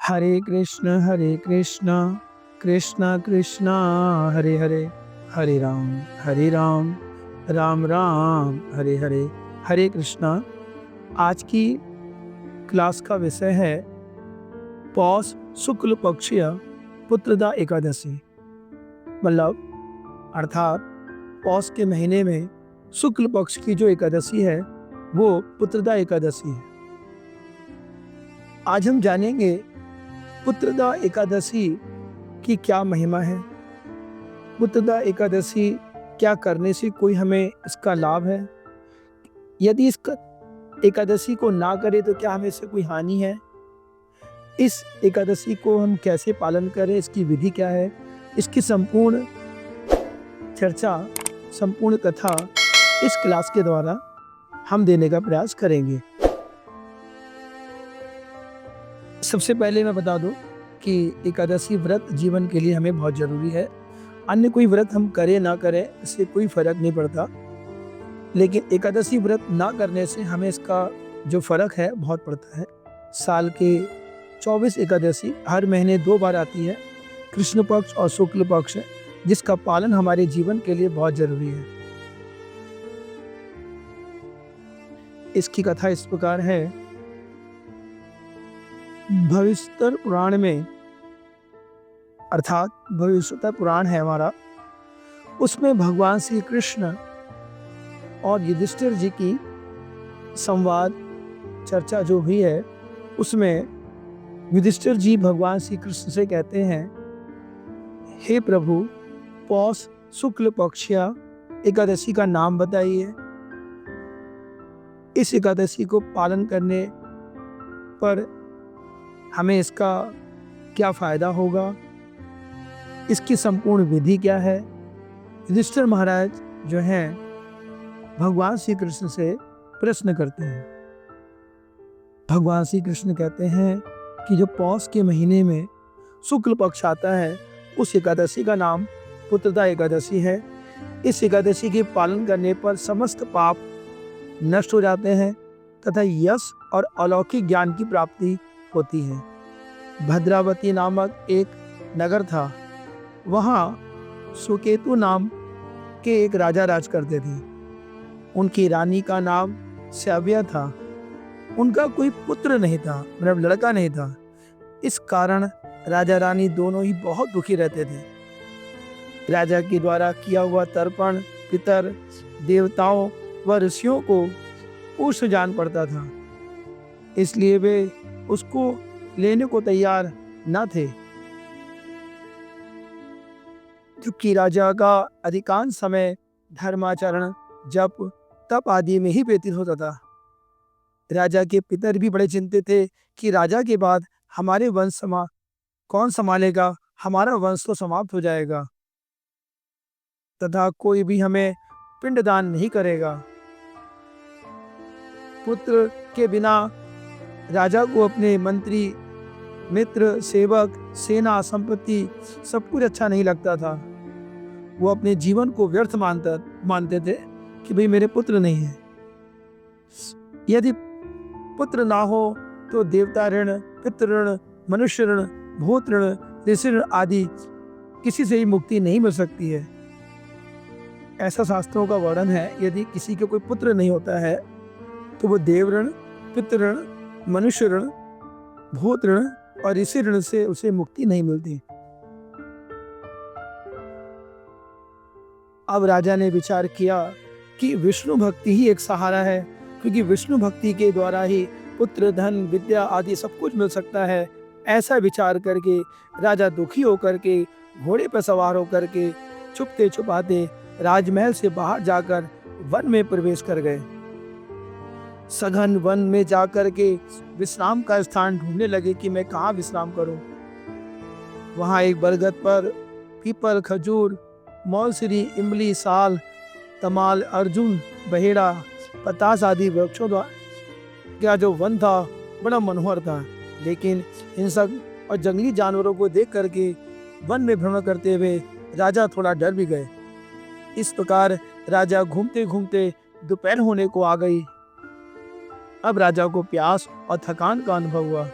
हरे कृष्ण कृष्ण कृष्ण हरे हरे, हरे राम राम राम हरे हरे। हरे कृष्णा। आज की क्लास का विषय है पौष शुक्ल पक्षीय पुत्रदा एकादशी। मतलब अर्थात पौष के महीने में शुक्ल पक्ष की जो एकादशी है वो पुत्रदा एकादशी है। आज हम जानेंगे पुत्रदा एकादशी की क्या महिमा है, पुत्रदा एकादशी क्या करने से कोई हमें इसका लाभ है, यदि इस एकादशी को ना करे तो क्या हमें इससे कोई हानि है, इस एकादशी को हम कैसे पालन करें, इसकी विधि क्या है, इसकी संपूर्ण चर्चा, संपूर्ण कथा इस क्लास के द्वारा हम देने का प्रयास करेंगे। सबसे पहले मैं बता दूं कि एकादशी व्रत जीवन के लिए हमें बहुत जरूरी है। अन्य कोई व्रत हम करें ना करें इससे कोई फर्क नहीं पड़ता, लेकिन एकादशी व्रत ना करने से हमें इसका जो फर्क है बहुत पड़ता है। साल के 24 एकादशी हर महीने 2 बार आती है, कृष्ण पक्ष और शुक्ल पक्ष, जिसका पालन हमारे जीवन के लिए बहुत जरूरी है। इसकी कथा इस प्रकार है। भविष्योत्तर पुराण में, अर्थात भविष्योत्तर पुराण है हमारा, उसमें भगवान श्री कृष्ण और युधिष्ठिर जी की संवाद चर्चा जो हुई है, उसमें युधिष्ठिर जी भगवान श्री कृष्ण से कहते हैं, हे प्रभु, पौष शुक्ल पक्षीय एकादशी का नाम बताइए। इस एकादशी को पालन करने पर हमें इसका क्या फायदा होगा, इसकी संपूर्ण विधि क्या है। युधिष्ठिर महाराज जो हैं भगवान श्री कृष्ण से प्रश्न करते हैं। भगवान श्री कृष्ण कहते हैं कि जो पौष के महीने में शुक्ल पक्ष आता है उस एकादशी का नाम पुत्रदा एकादशी है। इस एकादशी के पालन करने पर समस्त पाप नष्ट हो जाते हैं तथा यश और अलौकिक ज्ञान की प्राप्ति होती है। भद्रावती नामक एक नगर था, वहाँ सुकेतु नाम के एक राजा राज करते थे। उनकी रानी का नाम श्याव्या था। उनका कोई पुत्र नहीं था, मतलब लड़का नहीं था। इस कारण राजा रानी दोनों ही बहुत दुखी रहते थे। राजा के द्वारा किया हुआ तर्पण पितर देवताओं व ऋषियों को पुष्ट जान पड़ता था, इसलिए वे उसको लेने को तैयार न थे। क्योंकि राजा का अधिकांश समय धर्माचरण, जप, तप आदि में ही व्यतीत होता था। राजा के पितर भी बड़े चिंतित थे कि राजा के बाद हमारे वंश कौन संभालेगा, हमारा वंश तो समाप्त हो जाएगा तथा कोई भी हमें पिंडदान नहीं करेगा। पुत्र के बिना राजा को अपने मंत्री, मित्र, सेवक, सेना, संपत्ति सब कुछ अच्छा नहीं लगता था। वो अपने जीवन को व्यर्थ मानते थे कि भाई मेरे पुत्र नहीं है। यदि पुत्र ना हो तो देवता ऋण, पितृ ऋण, मनुष्य ऋण, भूत ऋण, ऋषि ऋण आदि किसी से ही मुक्ति नहीं मिल सकती है। ऐसा शास्त्रों का वर्णन है। यदि किसी के कोई पुत्र नहीं होता है तो वो देव ऋण, पितृ ऋण, मनुष्य ऋण, भूत ऋण और ऋषि ऋण से उसे मुक्ति नहीं मिलती। अब राजा ने विचार किया कि विष्णु भक्ति ही एक सहारा है, क्योंकि विष्णु भक्ति के द्वारा ही पुत्र, धन, विद्या आदि सब कुछ मिल सकता है। ऐसा विचार करके राजा दुखी होकर के घोड़े पर सवार होकर के छुपते छुपाते राजमहल से बाहर जाकर वन में प्रवेश कर गए। सघन वन में जाकर के विश्राम का स्थान ढूंढने लगे कि मैं कहाँ विश्राम करूं। वहां एक बरगद पर पीपल, खजूर, मौलसिरी, इमली, साल, तमाल, अर्जुन, बहेड़ा, पतास आदि वृक्षों का जो वन था बड़ा मनोहर था। लेकिन हिंसक और जंगली जानवरों को देख करके वन में भ्रमण करते हुए राजा थोड़ा डर भी गए। इस प्रकार राजा घूमते घूमते दोपहर होने को आ गई। अब राजा को प्यास और थकान का अनुभव हुआ।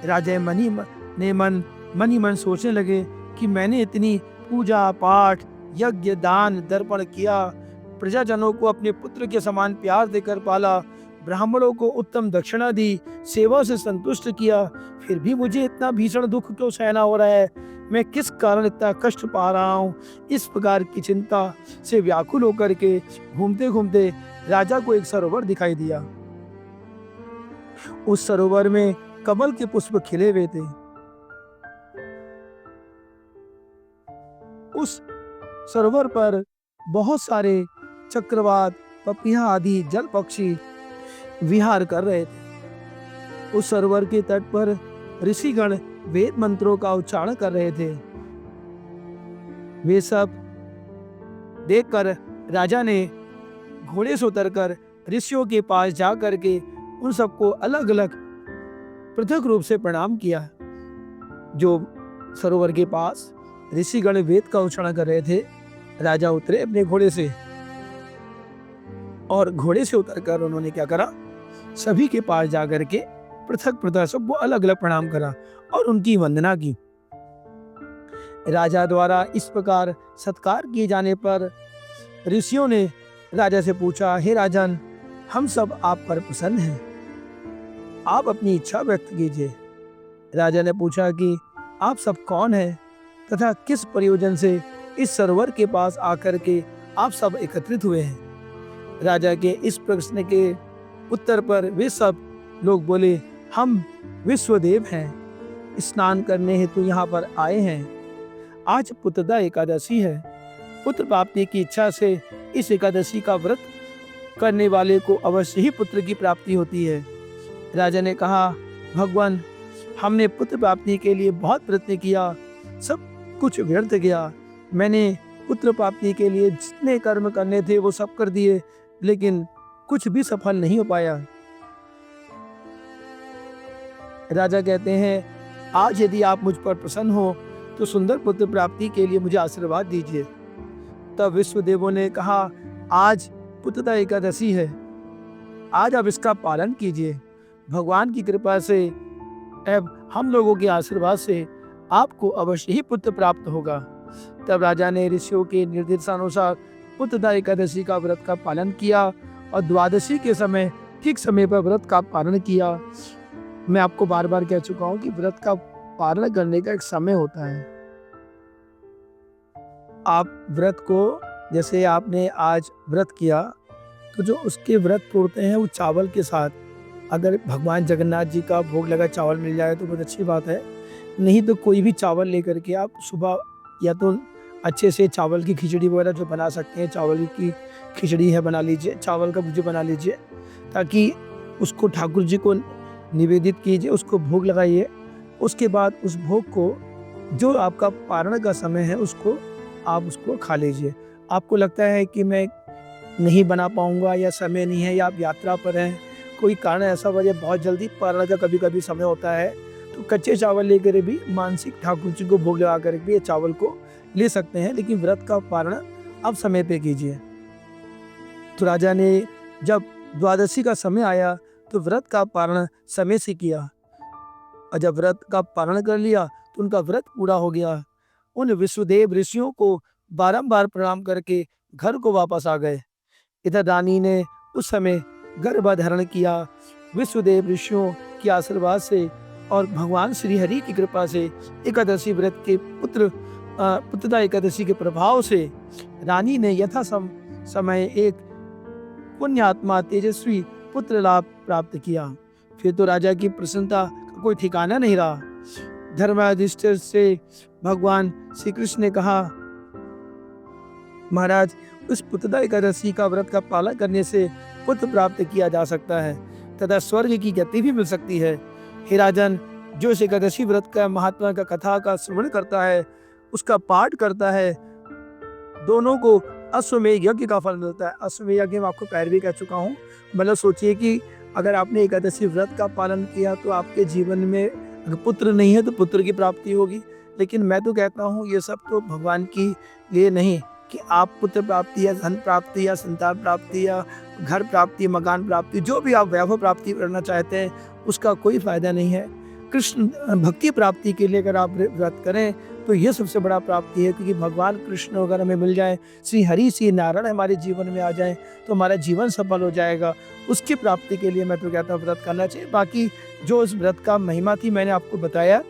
राजा मन ही मन सोचने लगे कि मैंने इतनी पूजा पाठ, यज्ञ, दान, दर्पण किया, प्रजाजनों को अपने पुत्र के समान प्यार देकर पाला, ब्राह्मणों को उत्तम दक्षिणा दी, सेवा से संतुष्ट किया, फिर भी मुझे इतना भीषण दुख क्यों सहना हो रहा है? मैं किस कारण इतना कष्ट पा रहा हूँ? इस प्रकार की चिंता से व्याकुल होकर के घूमते घूमते राजा को एक सरोवर दिखाई दिया। उस सरोवर में कमल के पुष्प खिले हुए थे। उस सरोवर पर बहुत सारे चक्रवात, पपिया आदि जल पक्षी विहार कर रहे थे। उस सरोवर के तट पर ऋषिगण वेद मंत्रों का उच्चारण कर रहे थे। वे सब देखकर राजा ने घोड़े से उतरकर ऋषियों के पास जा करके उन सबको अलग अलग पृथक रूप से प्रणाम किया। जो सरोवर के पास ऋषिगण वेद का उच्चारण कर रहे थे, राजा उतरे अपने घोड़े से और घोड़े से उतरकर उन्होंने क्या करा, सभी के पास जाकर के पृथक पृथक सबको अलग अलग प्रणाम करा और उनकी वंदना की। राजा द्वारा इस प्रकार सत्कार किए जाने पर ऋषियों ने राजा से पूछा, हे राजन, हम सब आप पर प्रसन्न हैं, आप अपनी इच्छा व्यक्त कीजिए। राजा ने पूछा कि आप सब कौन हैं तथा किस प्रयोजन से इस सरोवर के पास आकर के आप सब एकत्रित हुए हैं? राजा के इस प्रश्न के उत्तर पर वे सब लोग बोले, हम विश्वदेव हैं, स्नान करने हेतु यहाँ पर आए हैं। आज पुत्रदा एकादशी है। पुत्र प्राप्ति की इच्छा से इस एकादशी का व्रत करने वाले को अवश्य ही पुत्र की प्राप्ति होती है। राजा ने कहा, भगवान, हमने पुत्र प्राप्ति के लिए बहुत प्रयत्न किया, सब कुछ व्यर्थ गया। मैंने पुत्र प्राप्ति के लिए जितने कर्म करने थे वो सब कर दिए, लेकिन कुछ भी सफल नहीं हो पाया। राजा कहते हैं, आज यदि आप मुझ पर प्रसन्न हो तो सुंदर पुत्र प्राप्ति के लिए मुझे आशीर्वाद दीजिए। तब विश्वदेवों ने कहा, आज पुत्रदा एकादशी है, आज आप इसका पालन कीजिए। भगवान की कृपा से एवं हम लोगों के आशीर्वाद से आपको अवश्य ही पुत्र प्राप्त होगा। तब राजा ने ऋषियों के निर्देशानुसार पुत्रदा एकादशी का व्रत का पालन किया और द्वादशी के समय ठीक समय पर व्रत का पालन किया। मैं आपको बार बार कह चुका हूँ कि व्रत का पालन करने का एक समय होता है। आप व्रत को, जैसे आपने आज व्रत किया, तो जो उसके व्रत तोड़ते हैं वो चावल के साथ, अगर भगवान जगन्नाथ जी का भोग लगा चावल मिल जाए तो बहुत अच्छी बात है, नहीं तो कोई भी चावल लेकर के आप सुबह या तो अच्छे से चावल की खिचड़ी वगैरह जो बना सकते हैं, चावल की खिचड़ी है बना लीजिए, चावल का भुजी बना लीजिए, ताकि उसको ठाकुर जी को निवेदित कीजिए, उसको भोग लगाइए। उसके बाद उस भोग को, जो आपका पारण का समय है, आप उसको खा लीजिए। आपको लगता है कि मैं नहीं बना पाऊंगा या समय नहीं है या आप यात्रा पर हैं, कोई कारण ऐसा वजह बहुत जल्दी पारण का कभी कभी समय होता है, तो कच्चे चावल लेकर भी मानसिक ठाकुर जी को भोग लगा कर भी चावल को ले सकते हैं, लेकिन व्रत का पारण आप समय पे कीजिए। तो राजा ने जब द्वादशी का समय आया तो व्रत का पारण समय से किया, और जब व्रत का पारण कर लिया तो उनका व्रत पूरा हो गया। उन विश्वदेव ऋषियों को बारंबार प्रणाम करके घर को वापस आ गए। इधर रानी ने उस समय गर्भधारण किया। विश्वदेव ऋषियों के आशीर्वाद से और भगवान श्री हरि की कृपा से एकादशी व्रत के पुत्रदा एकादशी के प्रभाव से रानी ने यथा समय एक पुण्यात्मा तेजस्वी पुत्र लाभ प्राप्त किया। फिर तो राजा की प्रसन्नता का कोई ठिकाना नहीं रहा। धर्माधिष्ठिर से भगवान श्री कृष्ण ने कहा, महाराज, उस पुत्रदा एकादशी का व्रत का पालन करने से पुत्र प्राप्त किया जा सकता है तथा स्वर्ग की गति भी मिल सकती है। हे राजन, जो इस एकादशी व्रत का महात्मा का कथा का श्रवण करता है, उसका पाठ करता है, दोनों को अश्वमेध यज्ञ का फल मिलता है। अश्वमेध यज्ञ में आपको पहले भी कह चुका हूँ। मतलब सोचिए कि अगर आपने एकादशी व्रत का पालन किया तो आपके जीवन में अगर पुत्र नहीं है तो पुत्र की प्राप्ति होगी। लेकिन मैं तो कहता हूँ ये सब तो भगवान की लिए नहीं, कि आप पुत्र प्राप्ति या धन प्राप्ति या संतान प्राप्ति या घर प्राप्ति, मकान प्राप्ति, जो भी आप वैभव प्राप्ति करना चाहते हैं, उसका कोई फायदा नहीं है। कृष्ण भक्ति प्राप्ति के लिए अगर आप व्रत करें तो ये सबसे बड़ा प्राप्ति है, क्योंकि भगवान कृष्ण अगर हमें मिल जाए, श्री हरि श्री नारायण हमारे जीवन में आ जाए तो हमारा जीवन सफल हो जाएगा। उसकी प्राप्ति के लिए मैं तो कहता हूँ व्रत करना चाहिए। बाकी जो इस व्रत का महिमा थी मैंने आपको बताया।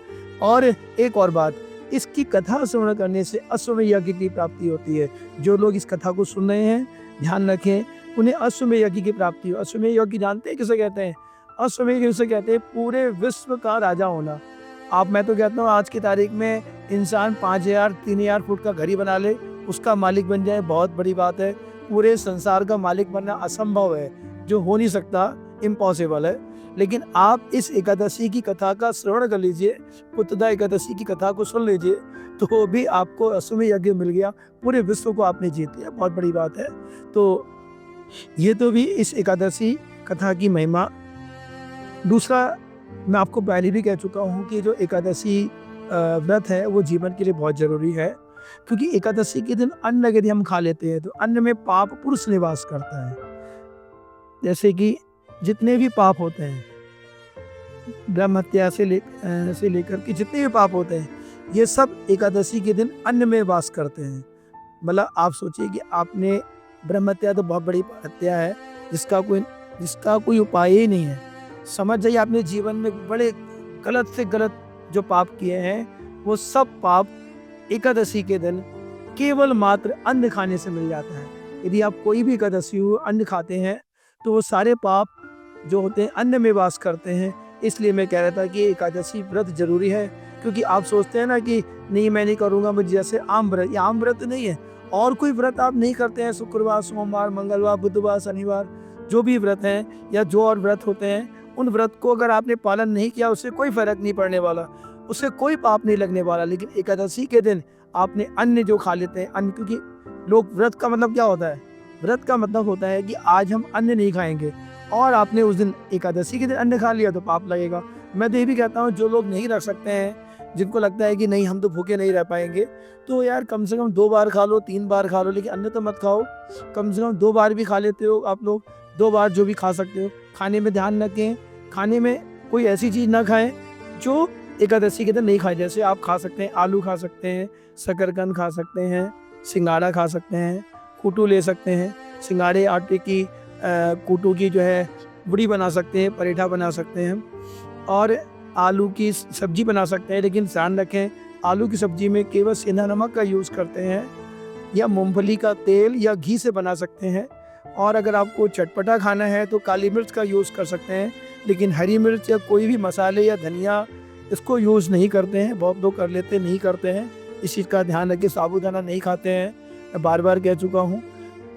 और एक और बात, इसकी कथा श्रवण करने से अश्वमेध यज्ञ की प्राप्ति होती है। जो लोग इस कथा को सुन रहे हैं ध्यान रखें, उन्हें अश्वमेध यज्ञ की प्राप्ति हो। अश्वमेध यज्ञ जानते हैं किसे कहते हैं? अश्वमेध किसे कहते हैं? पूरे विश्व का राजा होना। मैं तो कहता हूँ आज की तारीख में इंसान 5000 3000 फुट का घर ही बना ले, उसका मालिक बन जाए, बहुत बड़ी बात है। पूरे संसार का मालिक बनना असंभव है, जो हो नहीं सकता, इम्पॉसिबल है। लेकिन आप इस एकादशी की कथा का श्रवण कर लीजिए, पुत्रदा एकादशी की कथा को सुन लीजिए, तो भी आपको अश्वमेध यज्ञ मिल गया, पूरे विश्व को आपने जीत लिया, बहुत बड़ी बात है। तो ये तो भी इस एकादशी कथा की महिमा। दूसरा, मैं आपको पहले भी कह चुका हूँ कि जो एकादशी व्रत है वो जीवन के लिए बहुत जरूरी है, क्योंकि एकादशी के दिन अन्न यदि हम खा लेते हैं तो अन्न में पाप पुरुष निवास करता है। जैसे कि जितने भी पाप होते हैं, ब्रह्म हत्या से लेकर के जितने भी पाप होते हैं, ये सब एकादशी के दिन अन्न में वास करते हैं। मतलब आप सोचिए कि आपने ब्रह्म हत्या तो बहुत बड़ी हत्या है, जिसका कोई उपाय ही नहीं है। समझ जाइए आपने जीवन में बड़े गलत से गलत जो पाप किए हैं, वो सब पाप एकादशी के दिन केवल मात्र अन्न खाने से मिल जाता है। यदि आप कोई भी एकादशी हो अन्न खाते हैं तो वो सारे पाप जो होते हैं अन्न में वास करते हैं। इसलिए मैं कह रहा था कि एकादशी व्रत जरूरी है, क्योंकि आप सोचते हैं ना कि नहीं मैं नहीं करूँगा, मुझे जैसे आम व्रत, ये आम व्रत नहीं है। और कोई व्रत आप नहीं करते हैं, शुक्रवार, सोमवार, मंगलवार, बुधवार, शनिवार, जो भी व्रत हैं या जो और व्रत होते हैं, उन व्रत को अगर आपने पालन नहीं किया उससे कोई फर्क नहीं पड़ने वाला, उससे कोई पाप नहीं लगने वाला। लेकिन एकादशी के दिन आपने अन्न जो खा लेते हैं, अन्न, क्योंकि लोग, व्रत का मतलब क्या होता है? व्रत का मतलब होता है कि आज हम अन्न नहीं खाएंगे, और आपने उस दिन एकादशी के दिन अन्न खा लिया तो पाप लगेगा। मैं तो ये भी कहता हूँ जो लोग नहीं रख सकते हैं, जिनको लगता है कि नहीं हम तो भूखे नहीं रह पाएंगे, तो यार कम से कम 2 बार खा लो, 3 बार खा लो, लेकिन अन्न तो मत खाओ। कम से कम 2 बार भी खा लेते हो आप लोग, 2 बार जो भी खा सकते हो। खाने में ध्यान रखें, खाने में कोई ऐसी चीज़ ना खाएं जो एकादशी के दिन नहीं खाए। जैसे आप खा सकते हैं, आलू खा सकते हैं, शकरकंद खा सकते हैं, सिंगाड़ा खा सकते हैं, कूटू ले सकते हैं। सिंगाड़े आटे की कूटू की जो है बड़ी बना सकते हैं, पराठा बना सकते हैं, और आलू की सब्जी बना सकते हैं। लेकिन ध्यान रखें, आलू की सब्जी में केवल सेंधा नमक का यूज़ करते हैं, या मूंगफली का तेल या घी से बना सकते हैं। और अगर आपको चटपटा खाना है तो काली मिर्च का यूज़ कर सकते हैं, लेकिन हरी मिर्च या कोई भी मसाले या धनिया इसको यूज़ नहीं करते हैं। बहुत लोग कर लेते, नहीं करते हैं, इस चीज़ का ध्यान रखें। साबूदाना नहीं खाते हैं, मैं बार बार कह चुका हूँ।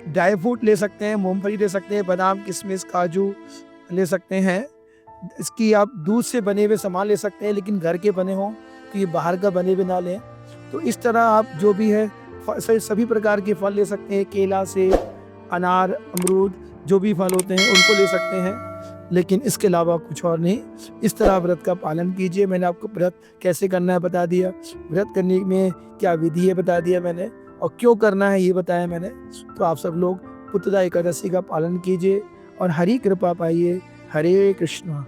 ड्राई फ्रूट ले सकते हैं, मूंगफली ले सकते हैं, बादाम, किशमिश, काजू ले सकते हैं। इसकी आप दूध से बने हुए सामान ले सकते हैं, लेकिन घर के बने हों, तो ये बाहर का बने हुए ना लें। तो इस तरह आप जो भी है सभी प्रकार के फल ले सकते हैं, केला से अनार, अमरूद, जो भी फल होते हैं उनको ले सकते हैं, लेकिन इसके अलावा कुछ और नहीं। इस तरह व्रत का पालन कीजिए। मैंने आपको व्रत कैसे करना है बता दिया, व्रत करने में क्या विधि है बता दिया मैंने, और क्यों करना है ये बताया मैंने। तो आप सब लोग पुत्रदा एकादशी का पालन कीजिए और हरि कृपा पाइए। हरे कृष्णा।